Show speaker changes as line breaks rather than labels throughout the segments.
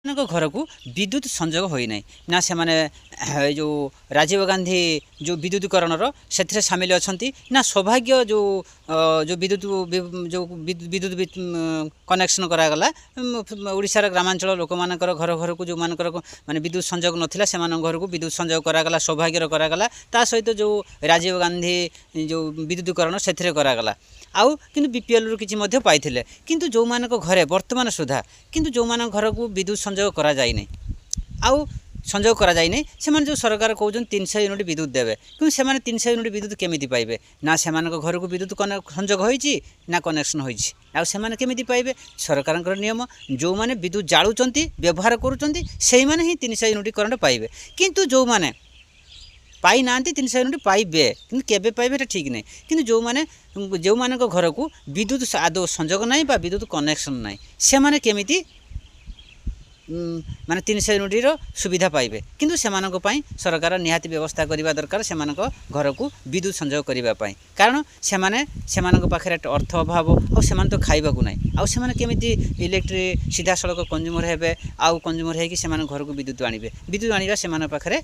घर को विद्युत संजोग होना ना से माने जो राजीव गांधी जो विद्युतीकरण से सामिल अच्छा ना सौभाग्य जो विद्युत जो विद्युत कनेक्शन करागला ओडिशार ग्रामांचल लोक मान घर घर को जो मान माने विद्युत संजोग नाला से घर को विद्युत संजोग करागला सौभाग्यर करागला ता सहित जो राजीव गांधी जो विद्युतीकरण से करागला आउ किंतु बीपीएल रु किछि मध्य पाइथिले किंतु जो मान घरे वर्तमान सुधा किंतु जो मान घर को विद्युत संजोग करा जाय नै आउ संजोग करा जाय नै से जो सरकार कहउछन 300 यूनिट विद्युत देबे किंतु से 300 यूनिट विद्युत केमिति पाइबे ना से घर को विद्युत संजोग होईछि ना कनेक्शन होईछि आउ से केमिति पाइबे सरकार नियम जो माने विद्युत जाळुचंती व्यवहार करूचंती सेही माने ही 300 यूनिट करंट पाइबे किंतु जो माने पाई ना 300 यूनिट पाइबे कि केबे पाइबे ठीक नहीं कि जो माने जो मान घर को विद्युत आदौ संजोग नहीं बा विद्युत कनेक्शन नहीं से माने केमिति माने 300 यूनिट सुविधा पाइबे किंतु से सरकार निहाती व्यवस्था करने दरकार से घर को विद्युत संजोग करने कारण से पाखे अर्थ अभाव और से तो खाइबा को नहीं आउ से केमिति इलेक्ट्रिक सीधा सड़क कंज्यूमर हेबे आउ कंज्यूमर है कि घर को विद्युत आनिबे विद्युत आनिबा से पाखे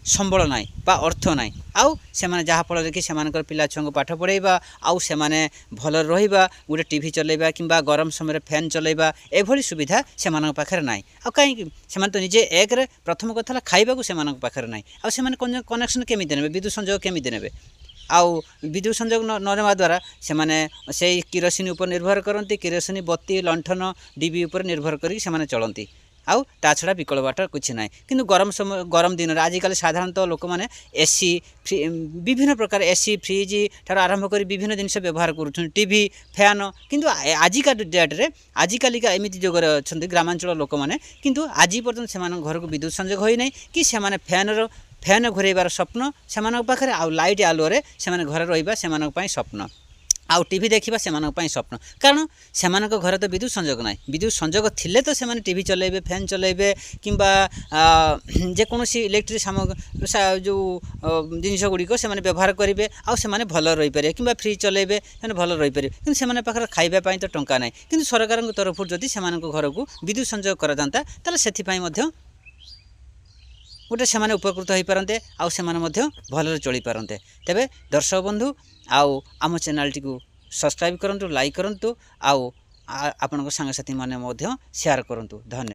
संबल ना बा अर्थ ना आउ से जहाँफल कि पिला छुआ पाठ पढ़ाइबा आउ से भल रहा गोटे टीवी चलैबा कि गरम समय फैन चलैबा एभली सुविधा से पाखे ना आ कहीं से तो निजे एक प्रथम कथा खाइबा से पाखे ना आउ से कनेक्शन केमी ने विद्युत संजोग केमी ने आउ विद्युत संजोग नवा द्वारा से किरोसिन उपर निर्भर करती किरोसिन बत्ती लंठन डीबी उपर निर्भर कर चलती आउ ता छड़ा विकल्प बाट कुछ ना कि गरम दिन आजिकल साधारणतः लोक मैंने एसी विभिन्न प्रकार एसी फ्रिज ठार आरंभ कर विभिन्न जिन व्यवहार कर टीवी फैन किंतु आजिका डेट्रे आजिकालिका एमती जुगर अच्छा ग्रामांचल लोक मैंने किंतु आज पर्यटन से घर को विद्युत संजोग होना कि फैन घुरैबार स्वप्न से पाखे आउ लाइट आलुअरे से घर रहा से स्वप्न आउ टीवी देखा से स्वप्न कारण से घर तो विद्युत संजोग ना विद्युत संजोग थिले तो से टीवी चलेबे फैन चलेबे किंबा जेकोसी इलेक्ट्रिक सामग्री जो जिनस गुड़िक से व्यवहार करेंगे आउ से भल रही पारे कि फ्रिज चलेबे से भल रही पारे कि से पाखे खाइबापी तो टंका ना कि सरकार तरफ जदि से घर को विद्युत संजोग करा जाता ताले सेथिपाई मध्य गोटे से उपकृत हो पारते आउ से भल चली पारते तेबे दर्शक बंधु आउ आम चैनल टी सब्सक्राइब करूँ लाइक करूँ आउ आपण सांगसाथी मैंने शेयर करूँ धन्यवाद।